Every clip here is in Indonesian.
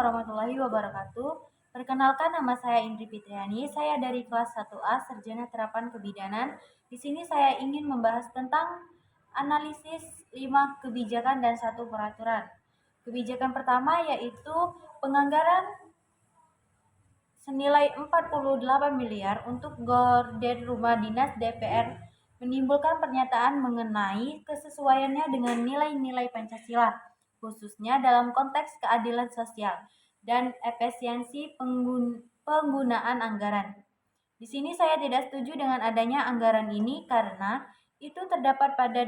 warahmatullahi wabarakatuh. Perkenalkan, nama saya Indri Fitriani. Saya dari kelas 1A Sarjana Terapan Kebidanan. Di sini saya ingin membahas tentang analisis 5 kebijakan dan 1 peraturan. Kebijakan pertama yaitu penganggaran senilai 48 miliar untuk gorden rumah dinas DPR menimbulkan pernyataan mengenai kesesuaiannya dengan nilai-nilai Pancasila, khususnya dalam konteks keadilan sosial dan efisiensi penggunaan anggaran. Di sini saya tidak setuju dengan adanya anggaran ini karena itu terdapat pada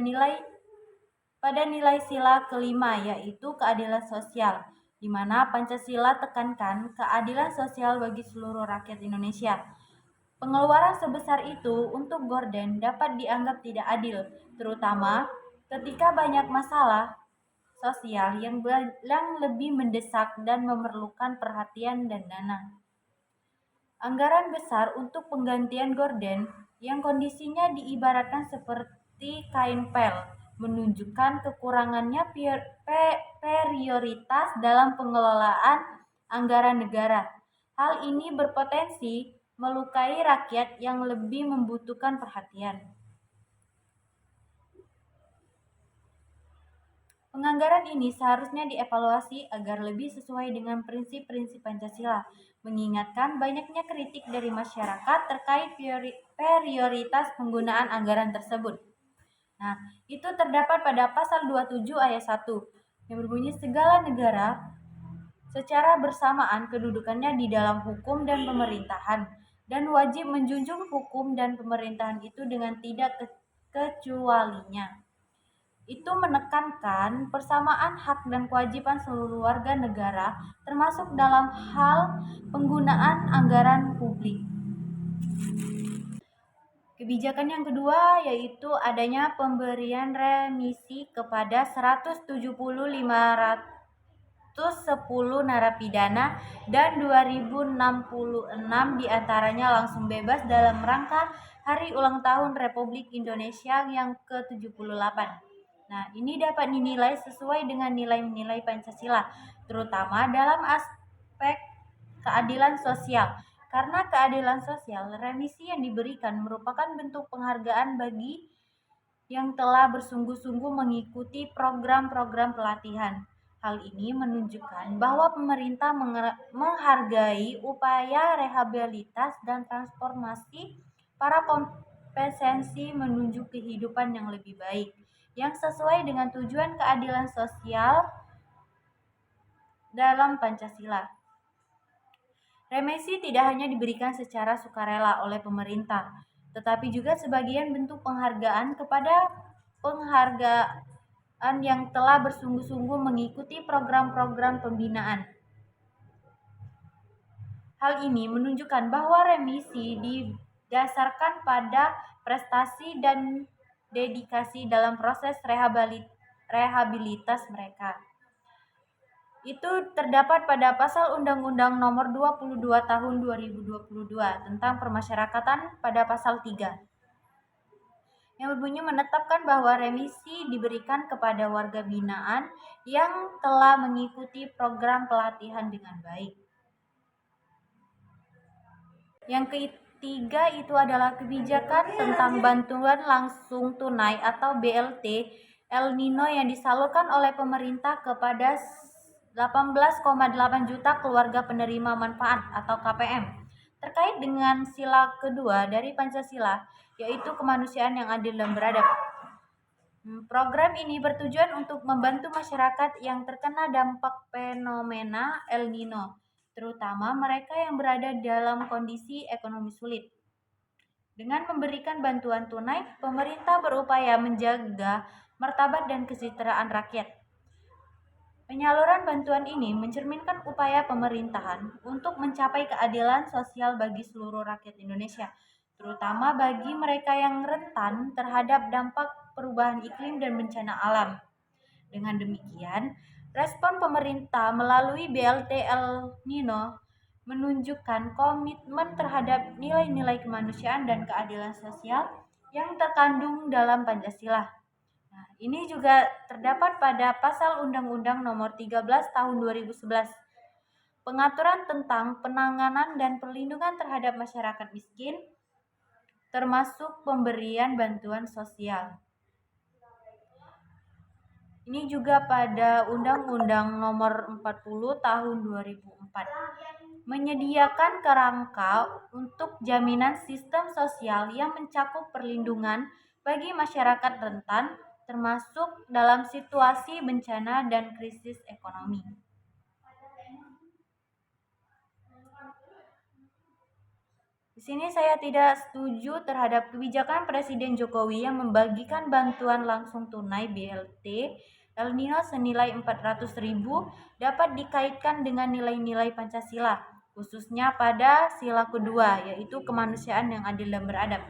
nilai sila kelima, yaitu keadilan sosial, di mana Pancasila tekankan keadilan sosial bagi seluruh rakyat Indonesia. Pengeluaran sebesar itu untuk gorden dapat dianggap tidak adil, terutama ketika banyak masalah sosial yang lebih mendesak dan memerlukan perhatian dan dana. Anggaran besar untuk penggantian gorden yang kondisinya diibaratkan seperti kain pel menunjukkan kekurangannya prioritas dalam pengelolaan anggaran negara. Hal ini berpotensi melukai rakyat yang lebih membutuhkan perhatian. Penganggaran ini seharusnya dievaluasi agar lebih sesuai dengan prinsip-prinsip Pancasila, mengingatkan banyaknya kritik dari masyarakat terkait prioritas penggunaan anggaran tersebut. Nah, itu terdapat pada pasal 27 ayat 1 yang berbunyi segala negara secara bersamaan kedudukannya di dalam hukum dan pemerintahan dan wajib menjunjung hukum dan pemerintahan itu dengan tidak kecualinya. Itu menekankan persamaan hak dan kewajiban seluruh warga negara termasuk dalam hal penggunaan anggaran publik. Kebijakan yang kedua yaitu adanya pemberian remisi kepada 170.510 narapidana dan 2066 diantaranya langsung bebas dalam rangka Hari Ulang Tahun Republik Indonesia yang ke-78. Nah, ini dapat dinilai sesuai dengan nilai-nilai Pancasila, terutama dalam aspek keadilan sosial. Karena keadilan sosial, remisi yang diberikan merupakan bentuk penghargaan bagi yang telah bersungguh-sungguh mengikuti program-program pelatihan. Hal ini menunjukkan bahwa pemerintah menghargai upaya rehabilitas dan transformasi para kompetensi menuju kehidupan yang lebih baik, yang sesuai dengan tujuan keadilan sosial dalam Pancasila. Remisi tidak hanya diberikan secara sukarela oleh pemerintah, tetapi juga sebagian bentuk penghargaan kepada penghargaan yang telah bersungguh-sungguh mengikuti program-program pembinaan. Hal ini menunjukkan bahwa remisi didasarkan pada prestasi dan dedikasi dalam proses rehabilitas mereka. Itu terdapat pada pasal Undang-Undang Nomor 22 Tahun 2022 tentang Permasyarakatan pada pasal 3 yang berbunyi menetapkan bahwa remisi diberikan kepada warga binaan yang telah mengikuti program pelatihan dengan baik. Yang ketiga itu adalah kebijakan tentang bantuan langsung tunai atau BLT El Nino yang disalurkan oleh pemerintah kepada 18,8 juta keluarga penerima manfaat atau KPM terkait dengan sila kedua dari Pancasila, yaitu kemanusiaan yang adil dan beradab. Program ini bertujuan untuk membantu masyarakat yang terkena dampak fenomena El Nino, terutama mereka yang berada dalam kondisi ekonomi sulit. Dengan memberikan bantuan tunai, pemerintah berupaya menjaga martabat dan kesejahteraan rakyat. Penyaluran bantuan ini mencerminkan upaya pemerintahan untuk mencapai keadilan sosial bagi seluruh rakyat Indonesia, terutama bagi mereka yang rentan terhadap dampak perubahan iklim dan bencana alam. Dengan demikian, respon pemerintah melalui BLT El Nino menunjukkan komitmen terhadap nilai-nilai kemanusiaan dan keadilan sosial yang terkandung dalam Pancasila. Nah, ini juga terdapat pada pasal Undang-Undang Nomor 13 Tahun 2011 pengaturan tentang penanganan dan perlindungan terhadap masyarakat miskin, termasuk pemberian bantuan sosial. Ini juga pada Undang-Undang Nomor 40 Tahun 2004 menyediakan kerangka untuk jaminan sistem sosial yang mencakup perlindungan bagi masyarakat rentan, termasuk dalam situasi bencana dan krisis ekonomi. Di sini saya tidak setuju terhadap kebijakan Presiden Jokowi yang membagikan bantuan langsung tunai BLT El Nino senilai 400.000 dapat dikaitkan dengan nilai-nilai Pancasila, khususnya pada sila kedua, yaitu kemanusiaan yang adil dan beradab.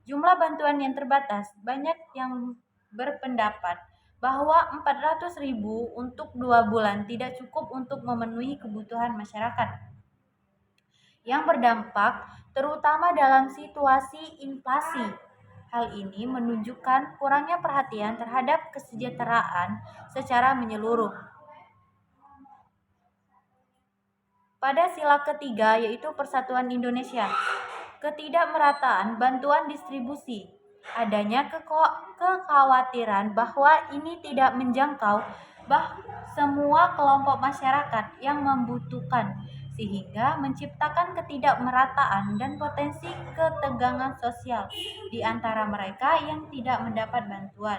Jumlah bantuan yang terbatas, banyak yang berpendapat bahwa 400.000 untuk 2 bulan tidak cukup untuk memenuhi kebutuhan masyarakat yang berdampak terutama dalam situasi inflasi. Hal ini menunjukkan kurangnya perhatian terhadap kesejahteraan secara menyeluruh. Pada sila ketiga, yaitu Persatuan Indonesia, ketidakmerataan bantuan distribusi, adanya kekhawatiran bahwa ini tidak menjangkau semua kelompok masyarakat yang membutuhkan, sehingga menciptakan ketidakmerataan dan potensi ketegangan sosial di antara mereka yang tidak mendapat bantuan.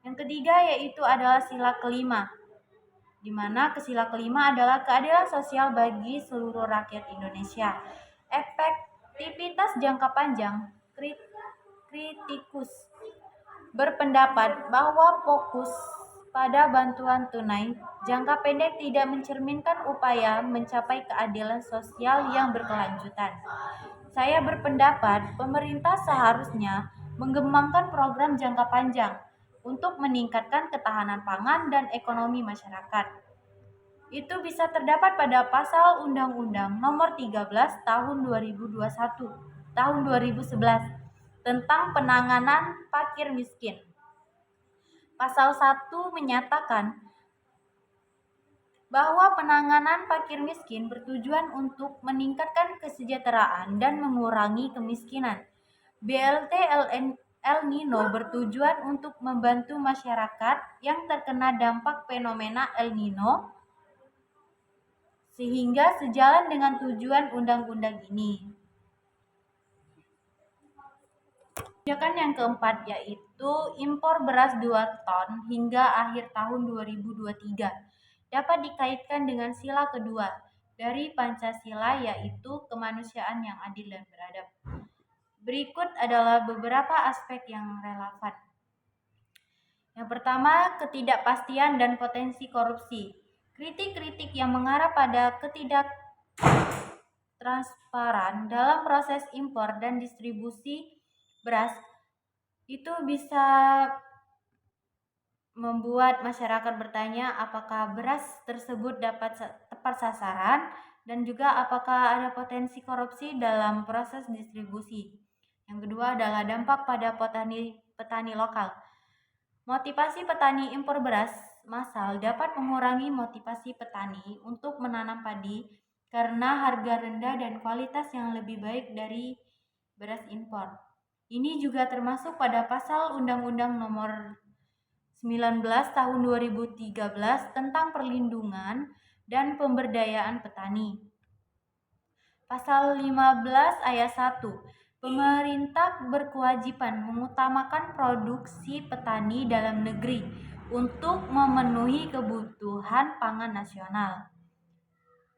Yang ketiga yaitu adalah sila kelima, di mana sila kelima adalah keadilan sosial bagi seluruh rakyat Indonesia. Efektivitas jangka panjang kritikus berpendapat bahwa fokus pada bantuan tunai jangka pendek tidak mencerminkan upaya mencapai keadilan sosial yang berkelanjutan. Saya berpendapat pemerintah seharusnya mengembangkan program jangka panjang untuk meningkatkan ketahanan pangan dan ekonomi masyarakat. Itu bisa terdapat pada pasal Undang-Undang Nomor 13 Tahun 2021, Tahun 2011 tentang penanganan fakir miskin. Pasal 1 menyatakan bahwa penanganan fakir miskin bertujuan untuk meningkatkan kesejahteraan dan mengurangi kemiskinan. BLT El Nino bertujuan untuk membantu masyarakat yang terkena dampak fenomena El Nino, sehingga sejalan dengan tujuan undang-undang ini. Kebijakan yang keempat yaitu impor beras 2 ton hingga akhir tahun 2023 dapat dikaitkan dengan sila kedua dari Pancasila, yaitu kemanusiaan yang adil dan beradab. Berikut adalah beberapa aspek yang relevan. Yang pertama, ketidakpastian dan potensi korupsi. Kritik-kritik yang mengarah pada ketidaktransparan dalam proses impor dan distribusi beras itu bisa membuat masyarakat bertanya apakah beras tersebut dapat tepat sasaran dan juga apakah ada potensi korupsi dalam proses distribusi. Yang kedua adalah dampak pada petani lokal. Motivasi petani impor beras massal dapat mengurangi motivasi petani untuk menanam padi karena harga rendah dan kualitas yang lebih baik dari beras impor. Ini juga termasuk pada pasal Undang-Undang Nomor 19 Tahun 2013 tentang perlindungan dan pemberdayaan petani. Pasal 15 ayat 1. Pemerintah berkewajiban mengutamakan produksi petani dalam negeri untuk memenuhi kebutuhan pangan nasional.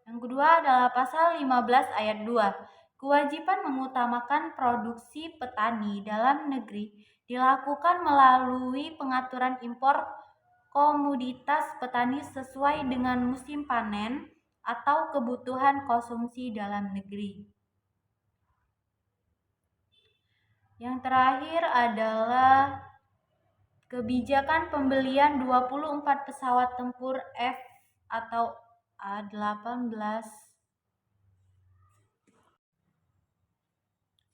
Yang kedua adalah pasal 15 ayat 2. Kewajiban mengutamakan produksi petani dalam negeri dilakukan melalui pengaturan impor komoditas petani sesuai dengan musim panen atau kebutuhan konsumsi dalam negeri. Yang terakhir adalah kebijakan pembelian 24 pesawat tempur F atau A-18.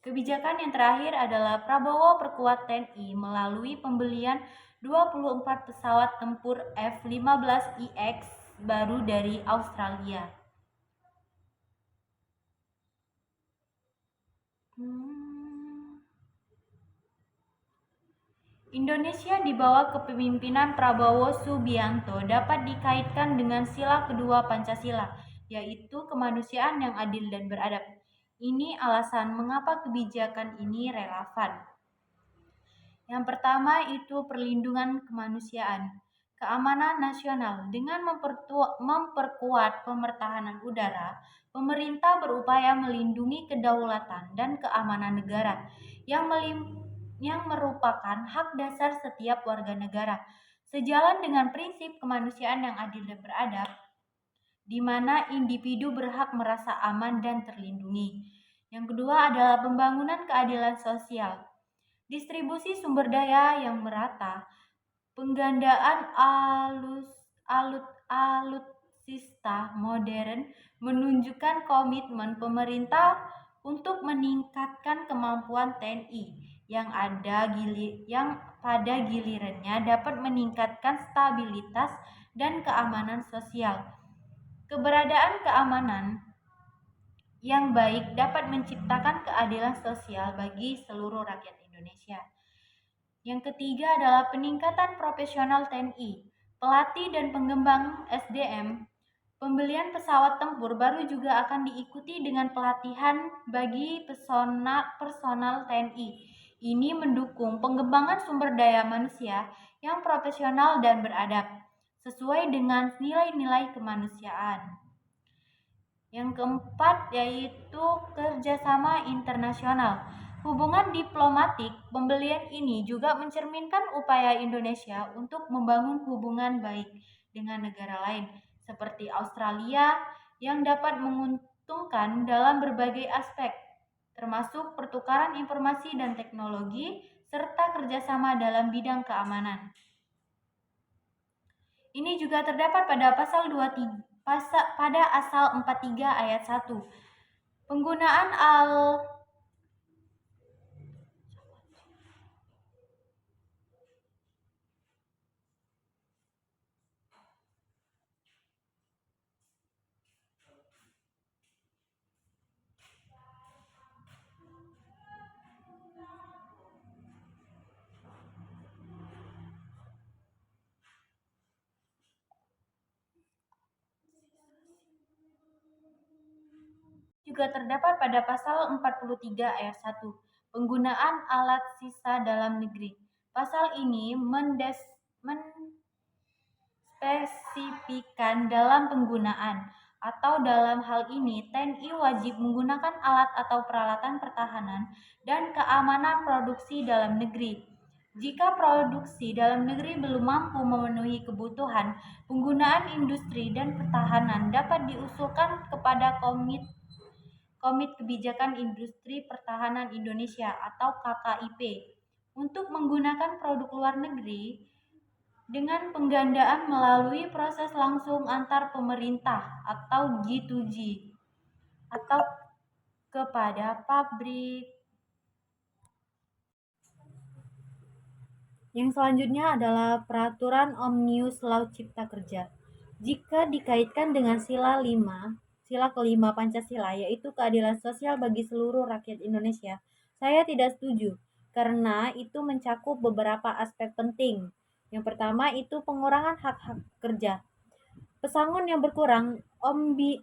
Kebijakan yang terakhir adalah Prabowo perkuat TNI melalui pembelian 24 pesawat tempur F-15IX baru dari Australia. Indonesia di bawah kepemimpinan Prabowo Subianto dapat dikaitkan dengan sila kedua Pancasila, yaitu kemanusiaan yang adil dan beradab. Ini alasan mengapa kebijakan ini relevan. Yang pertama itu perlindungan kemanusiaan. Keamanan nasional. Dengan memperkuat pemertahanan udara, pemerintah berupaya melindungi kedaulatan dan keamanan negara yang merupakan hak dasar setiap warga negara. Sejalan dengan prinsip kemanusiaan yang adil dan beradab, di mana individu berhak merasa aman dan terlindungi. Yang kedua adalah pembangunan keadilan sosial. Distribusi sumber daya yang merata, penggandaan alutsista modern menunjukkan komitmen pemerintah untuk meningkatkan kemampuan TNI yang pada gilirannya dapat meningkatkan stabilitas dan keamanan sosial. Keberadaan keamanan yang baik dapat menciptakan keadilan sosial bagi seluruh rakyat Indonesia. Yang ketiga adalah peningkatan profesional TNI, pelatih dan pengembang SDM. Pembelian pesawat tempur baru juga akan diikuti dengan pelatihan bagi personal TNI. Ini mendukung pengembangan sumber daya manusia yang profesional dan beradab, sesuai dengan nilai-nilai kemanusiaan. Yang keempat yaitu kerjasama internasional. Hubungan diplomatik pembelian ini juga mencerminkan upaya Indonesia untuk membangun hubungan baik dengan negara lain seperti Australia yang dapat menguntungkan dalam berbagai aspek, termasuk pertukaran informasi dan teknologi serta kerjasama dalam bidang keamanan. Ini juga terdapat pada pasal 23 pada asal 43 ayat 1. Penggunaan juga terdapat pada pasal 43 ayat 1. Penggunaan alat sisa dalam negeri. Pasal ini menspesifikan dalam penggunaan, atau dalam hal ini TNI wajib menggunakan alat atau peralatan pertahanan dan keamanan produksi dalam negeri. Jika produksi dalam negeri belum mampu memenuhi kebutuhan, penggunaan industri dan pertahanan dapat diusulkan kepada Komite Kebijakan Industri Pertahanan Indonesia atau KKIP untuk menggunakan produk luar negeri dengan penggandaan melalui proses langsung antar pemerintah atau G2G atau kepada pabrik. Yang selanjutnya adalah Peraturan Omnibus Law Cipta Kerja. Jika dikaitkan dengan sila kelima Pancasila, yaitu keadilan sosial bagi seluruh rakyat Indonesia, saya tidak setuju, karena itu mencakup beberapa aspek penting. Yang pertama itu pengurangan hak-hak kerja. Pesangon yang berkurang,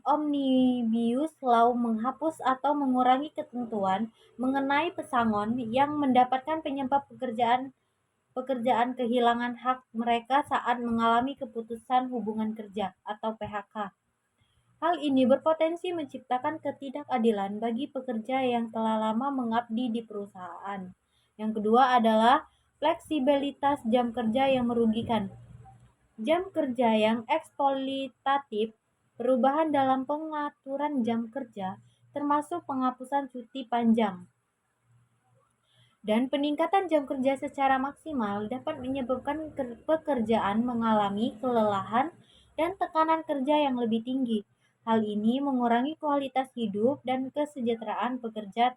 Omnibus Law menghapus atau mengurangi ketentuan mengenai pesangon yang mendapatkan penyebab pekerjaan kehilangan hak mereka saat mengalami keputusan hubungan kerja atau PHK. Hal ini berpotensi menciptakan ketidakadilan bagi pekerja yang telah lama mengabdi di perusahaan. Yang kedua adalah fleksibilitas jam kerja yang merugikan. Jam kerja yang eksploitatif, perubahan dalam pengaturan jam kerja, termasuk penghapusan cuti panjang, dan peningkatan jam kerja secara maksimal dapat menyebabkan pekerjaan mengalami kelelahan dan tekanan kerja yang lebih tinggi. Hal ini mengurangi kualitas hidup dan kesejahteraan pekerja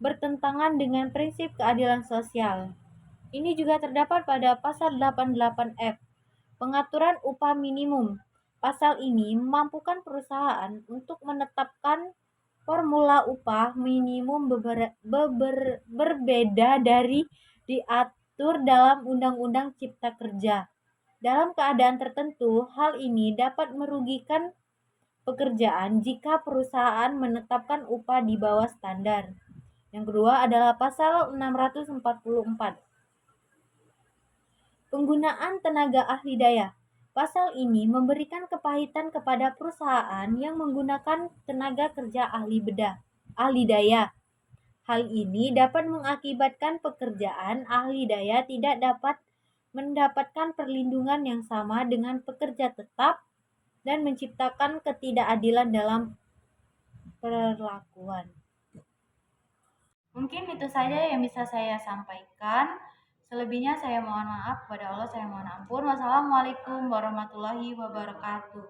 bertentangan dengan prinsip keadilan sosial. Ini juga terdapat pada pasal 88F. Pengaturan upah minimum. Pasal ini memampukan perusahaan untuk menetapkan formula upah minimum berbeda dari diatur dalam Undang-Undang Cipta Kerja. Dalam keadaan tertentu, hal ini dapat merugikan pekerjaan jika perusahaan menetapkan upah di bawah standar. Yang kedua adalah pasal 644. Penggunaan tenaga ahli daya. Pasal ini memberikan kepahitan kepada perusahaan yang menggunakan tenaga kerja ahli daya. Hal ini dapat mengakibatkan pekerjaan ahli daya tidak dapat mendapatkan perlindungan yang sama dengan pekerja tetap dan menciptakan ketidakadilan dalam perlakuan. Mungkin itu saja yang bisa saya sampaikan. Selebihnya saya mohon maaf kepada Allah, saya mohon ampun. Wassalamualaikum warahmatullahi wabarakatuh.